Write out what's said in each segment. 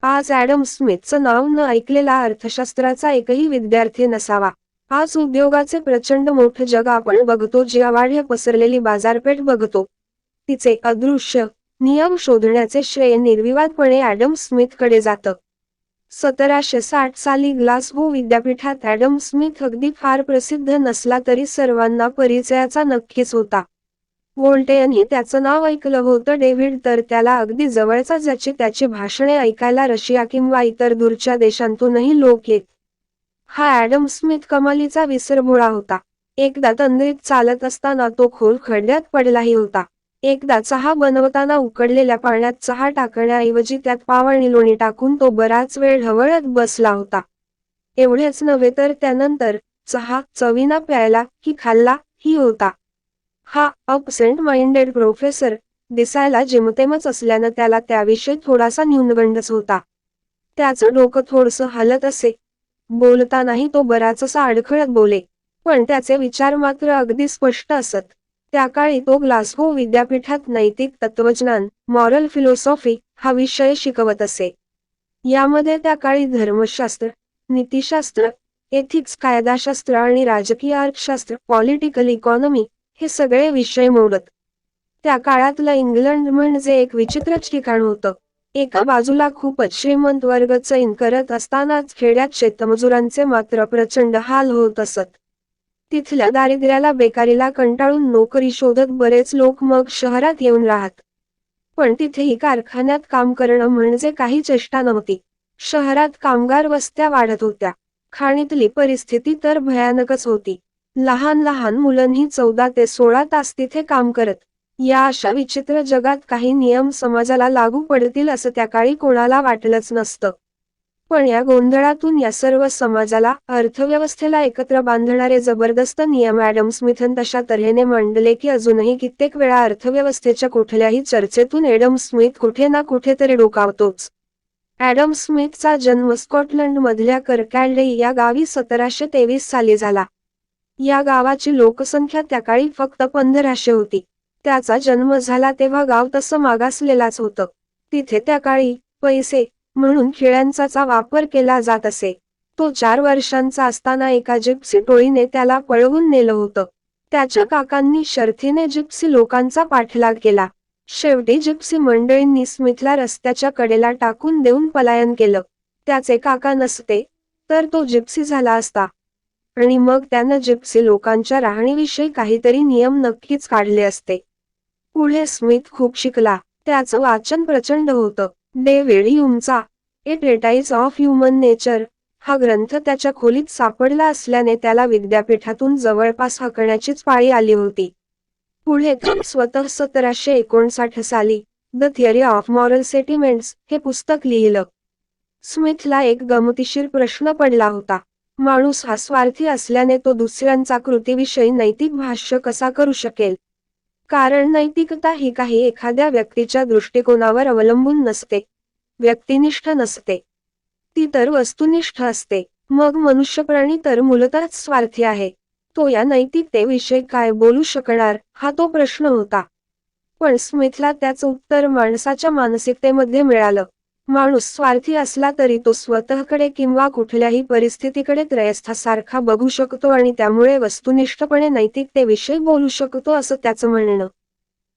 आज ॲडम स्मिथचं नाव न ऐकलेला अर्थशास्त्राचा एकही विद्यार्थी नसावा. आज उद्योगाचे प्रचंड मोठं जग आपण बघतो, जी अवाढव्य पसरलेली बाजारपेठ बघतो. तिचे अदृश्य नियम शोधण्याचे श्रेय निर्विवादपणे ॲडम स्मिथकडे जातं. 1760 साली ग्लासगो विद्यापीठात ॲडम स्मिथ अगदी फार प्रसिद्ध नसला तरी सर्वांना परिचयाचा नक्कीच होता. व्होल्टेयरने त्याचं नाव ऐकलं होतं. डेव्हिड तर त्याला अगदी जवळचा, ज्याची त्याची भाषणे ऐकायला रशिया किंवा इतर दूरच्या देशांतूनही लोक येत. हा ॲडम स्मिथ कमालीचा विसरभोळा होता. एकदा तंद्रीत चालत असताना तो खोल खड्ड्यात पडलाही होता. एकदा चहा बनवताना उकडलेल्या पाण्यात चहा टाकण्याऐवजी त्यात पावळणी लोणी टाकून तो बराच वेळ ढवळत बसला होता. एवढेच नव्हे तर त्यानंतर चहा चवीना प्यायला की खाल्ला ही होता. हा अबसेंट माइंडेड प्रोफेसर दिसायला जेमतेमच असल्यानं त्याला त्याविषयी थोडासा न्यूनगंडच होता. त्याचं डोकं थोडंसं हलत असे. बोलतानाही तो बराचसा अडखळत बोले, पण त्याचे विचार मात्र अगदी स्पष्ट असत. त्या काळी तो ग्लासगो विद्यापीठात नैतिक तत्त्वज्ञान, मॉरल फिलॉसॉफी हा विषय शिकवत असे. यामध्ये त्या काळी धर्मशास्त्र, नीतिशास्त्र, एथिक्स कायदाशास्त्र आणि राजकीय अर्थशास्त्र, पॉलिटिकल इकॉनॉमी हे सगळे विषय मोडत. त्या काळातलं इंग्लंड म्हणजे एक विचित्रच ठिकाण होतं. एका बाजूला खूपच श्रीमंत वर्ग चैन करत असतानाच खेड्यात शेतमजुरांचे मात्र प्रचंड हाल होत असत. तिथल्या दारिद्र्याला, बेकारीला कंटाळून नोकरी शोधत बरेच लोक मग शहरात येऊन राहत. पण तिथेही कारखान्यात काम करणं म्हणजे काही चेष्टा नव्हती. शहरात कामगार वस्त्या वाढत होत्या. खाणीतली परिस्थिती तर भयानकच होती. लहान लहान मुलंही 14 ते 16 तास तिथे काम करत. या अशा विचित्र जगात काही नियम समाजाला लागू पडतील असं त्या काळी कोणाला वाटलंच नसतं. पण या गोंधळातून या सर्व समाजाला, अर्थव्यवस्थेला एकत्र बांधणारे जबरदस्त नियम ॲडम स्मिथन तशा तऱ्हेने मांडले की अजूनही कित्येक वेळा अर्थव्यवस्थेच्या कुठल्याही चर्चेतून ॲडम स्मिथ कुठे ना कुठेतरी डोकावतोच. ॲडम स्मिथचा जन्म स्कॉटलंडमधल्या कर्कॅल्डे या गावी 1723 साली झाला. या गावाची लोकसंख्या त्या काळी फक्त 1500 होती. त्याचा जन्म झाला तेव्हा गाव तसं मागासलेलाच होतं. तिथे त्या काळी पैसे म्हणून खिळ्यांचाचा वापर केला जात असे. तो 4 वर्षांचा असताना एका जिप्सी टोळीने त्याला पळवून नेलं होतं. त्याच्या काकांनी शर्थीने जिप्सी लोकांचा पाठलाग केला. शेवटी जिप्सी मंडळींनी स्मिथला रस्त्याच्या कडेला टाकून देऊन पलायन केलं. त्याचे काका नसते तर तो जिप्सी झाला असता. आणि मग त्यानं जिप्सी लोकांच्या राहणीविषयी काहीतरी नियम नक्कीच काढले असते. पुढे स्मिथ खूप शिकला. त्याचं वाचन प्रचंड होतं. डेव्हिड ह्यूमचा a treatise of human nature हा ग्रंथ त्याच्या खोलीत सापडला असल्याने त्याला विद्यापीठातून जवळपास हाकण्याचीच पाळी आली होती. पुढे तो स्वतः 1759 साली the theory of moral sentiments हे पुस्तक लिहिलं. स्मिथला एक गमतीशीर प्रश्न पडला होता. माणूस हा स्वार्थी असल्याने तो दुसऱ्यांचा कृतीविषयी नैतिक भाष्य कसा करू शकेल? कारण नैतिकता ही काही एखाद्या व्यक्तीच्या दृष्टिकोनावर अवलंबून नसते, व्यक्तिनिष्ठ नसते. ती तर वस्तुनिष्ठ असते. मग मनुष्यप्राणी तर मूलतःच स्वार्थी आहे. तो या नैतिकतेविषयी काय बोलू शकणार, हा तो प्रश्न होता. पण स्मिथला त्याचं उत्तर माणसाच्या मानसिकतेमध्ये मिळालं. माणूस स्वार्थी असला तरी तो स्वतःकडे किंवा कुठल्याही परिस्थितीकडे त्रयस्थासारखा बघू शकतो आणि त्यामुळे वस्तुनिष्ठपणे नैतिकतेविषयी बोलू शकतो असं त्याचं म्हणणं.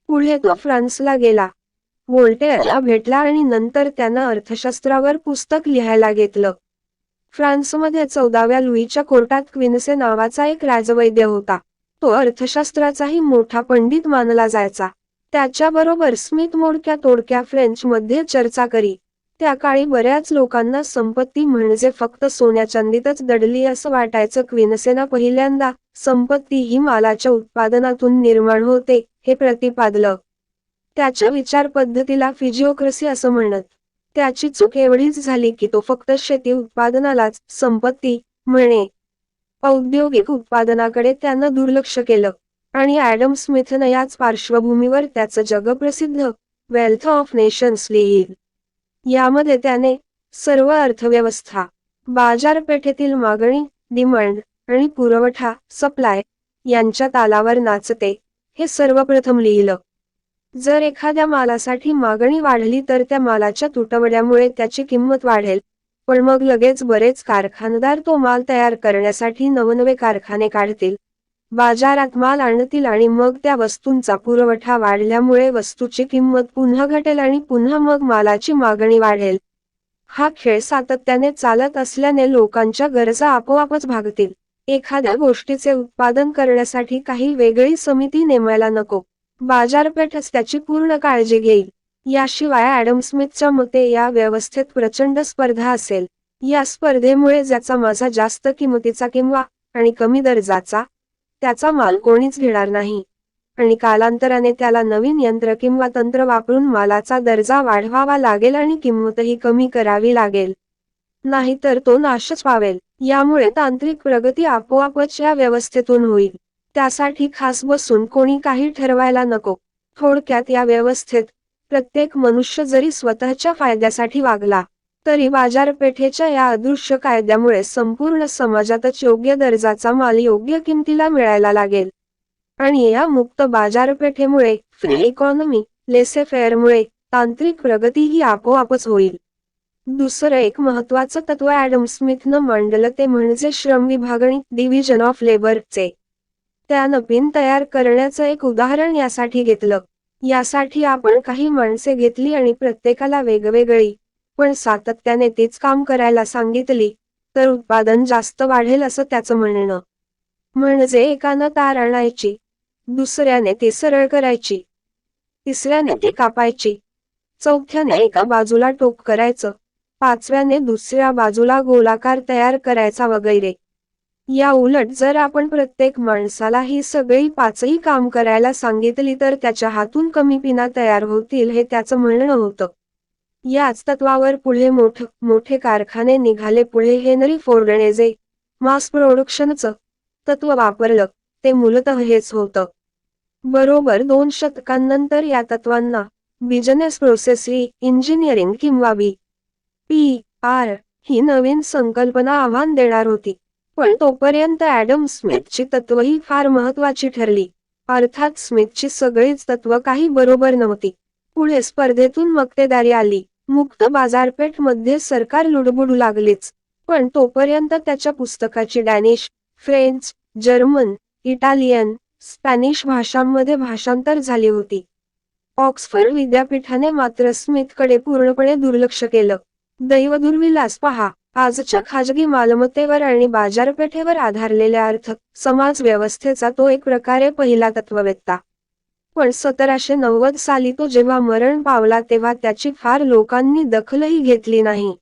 पुढे तो फ्रान्सला गेला. व्होल्टेयरला भेटला आणि नंतर त्यानं अर्थशास्त्रावर पुस्तक लिहायला घेतलं. फ्रान्समध्ये 14व्या लुईच्या कोर्टात क्विन्से नावाचा एक राजवैद्य होता. तो अर्थशास्त्राचाही मोठा पंडित मानला जायचा. त्याच्याबरोबर स्मिथ मोडक्या तोडक्या फ्रेंचमध्ये चर्चा करी. त्या काळी बऱ्याच लोकांना संपत्ती म्हणजे फक्त सोन्या चांदीतच दडली असं वाटायचं. क्विन्सेना पहिल्यांदा संपत्ती ही मालाच्या उत्पादनातून निर्माण होते हे प्रतिपादलं. त्याच्या विचार पद्धतीला फिजिओक्रसी असं म्हणत. त्याची चूक एवढीच झाली की तो फक्त शेती उत्पादनालाच संपत्ती म्हणे. औद्योगिक उत्पादनाकडे त्यानं दुर्लक्ष केलं. आणि ॲडम स्मिथनं याच पार्श्वभूमीवर त्याचं जगप्रसिद्ध वेल्थ ऑफ नेशन्स लिहिलं. यामध्ये त्याने सर्व अर्थव्यवस्था, बाजारपेठेतील मागणी डिमांड आणि पुरवठा सप्लाय यांच्या तालावर नाचते हे सर्वप्रथम लिहिलं. जर एखाद्या मालासाठी मागणी वाढली तर त्या मालाच्या तुटवड्यामुळे त्याची किंमत वाढेल, पण मग लगेच बरेच कारखानदार तो माल तयार करण्यासाठी नवनवे कारखाने काढतील, बाजारात माल आणतील आणि मग त्या वस्तूंचा पुरवठा वाढल्यामुळे वस्तूची किंमत पुन्हा घटेल आणि पुन्हा मग मालाची मागणी वाढेल. हा खेळ सातत्याने चालत असल्याने लोकांच्या गरजा आपोआपच भागतील. एखाद्या गोष्टीचे उत्पादन करण्यासाठी काही वेगळी समिती नेमायला नको. बाजारपेठच त्याची पूर्ण काळजी घेईल. याशिवाय ॲडम स्मिथच्या मते या व्यवस्थेत प्रचंड स्पर्धा असेल. या स्पर्धेमुळे ज्याचा माझा जास्त किमतीचा किंवा आणि कमी दर्जाचा त्याचा माल कोणीच घेणार नाही, आणि कालांतराने त्याला नवीन यंत्र किंवा तंत्र वापरून मालाचा दर्जा वाढवावा लागेल आणि किंमतही कमी करावी लागेल. नाहीतर तो नाशच पावेल. यामुळे तांत्रिक प्रगती आपोआपच या व्यवस्थेतून होईल. त्यासाठी खास बसून कोणी काही ठरवायला नको. थोडक्यात या व्यवस्थेत प्रत्येक मनुष्य जरी स्वतःच्या फायद्यासाठी वागला, तरी बाजारपेठेच्या या अदृश्य कायद्यामुळे संपूर्ण समाजातच योग्य दर्जाचा माल योग्य किमतीला मिळायला लागेल. आणि या मुक्त बाजारपेठेमुळे, फ्री इकॉनॉमी, लेसे फेअरमुळे तांत्रिक प्रगती ही आपोआपच होईल. दुसरं एक महत्त्वाचं तत्व ॲडम स्मिथनं मांडलं ते म्हणजे श्रम विभागणी, डिव्हिजन ऑफ लेबरचे. त्यानं पिन तयार करण्याचं एक उदाहरण यासाठी घेतलं. यासाठी आपण काही माणसे घेतली आणि प्रत्येकाला वेगवेगळी, पण सातत्याने तेच काम करायला सांगितली, तर उत्पादन जास्त वाढेल असं त्याचं म्हणणं. म्हणजे एकानं तार आणायची, दुसऱ्याने ती सरळ करायची, तिसऱ्याने ती कापायची, चौथ्याने एका बाजूला टोक करायचं, पाचव्याने दुसऱ्या बाजूला गोलाकार तयार करायचा वगैरे. या उलट जर आपण प्रत्येक माणसाला ही सगळी पाचही काम करायला सांगितली तर त्याच्या हातून कमी पिना तयार होतील, हे त्याचं म्हणणं होतं. याच तत्वावर पुढे मोठे कारखाने निघाले. पुढे हेनरी फोर्डने जे मास प्रोडक्शनचं तत्व वापरलं, ते मूलतः हेच होतं. बरोबर 2 शतकांनंतर या तत्वांना बिझनेस प्रोसेस इंजिनिअरिंग किंवा BPR ही नवीन संकल्पना आव्हान देणार होती. पण तोपर्यंत ॲडम स्मिथची तत्व ही फार महत्त्वाची ठरली. अर्थात स्मिथची सगळीच तत्व काही बरोबर नव्हती. पुढे स्पर्धेतून मक्तेदारी आली. मुक्त बाजारपेठ मध्ये सरकार लुडबुडू लागलीच. पण तोपर्यंत त्याच्या पुस्तकाची Danish, French, German, Italian, Spanish भाषांमध्ये भाषांतर झाली होती. ऑक्सफर्ड विद्यापीठाने मात्र स्मिथकडे पूर्णपणे दुर्लक्ष केलं. दैवदुर्विलास पहा. आजच्या खाजगी मालमत्तेवर आणि बाजारपेठेवर आधारलेल्या समाज व्यवस्थेचा तो एक प्रकारे पहिला तत्ववेत्ता. पण 1790 साली तो जेव्हा मरण पावला तेव्हा त्याची फार लोकांनी दखलही घेतली नाही.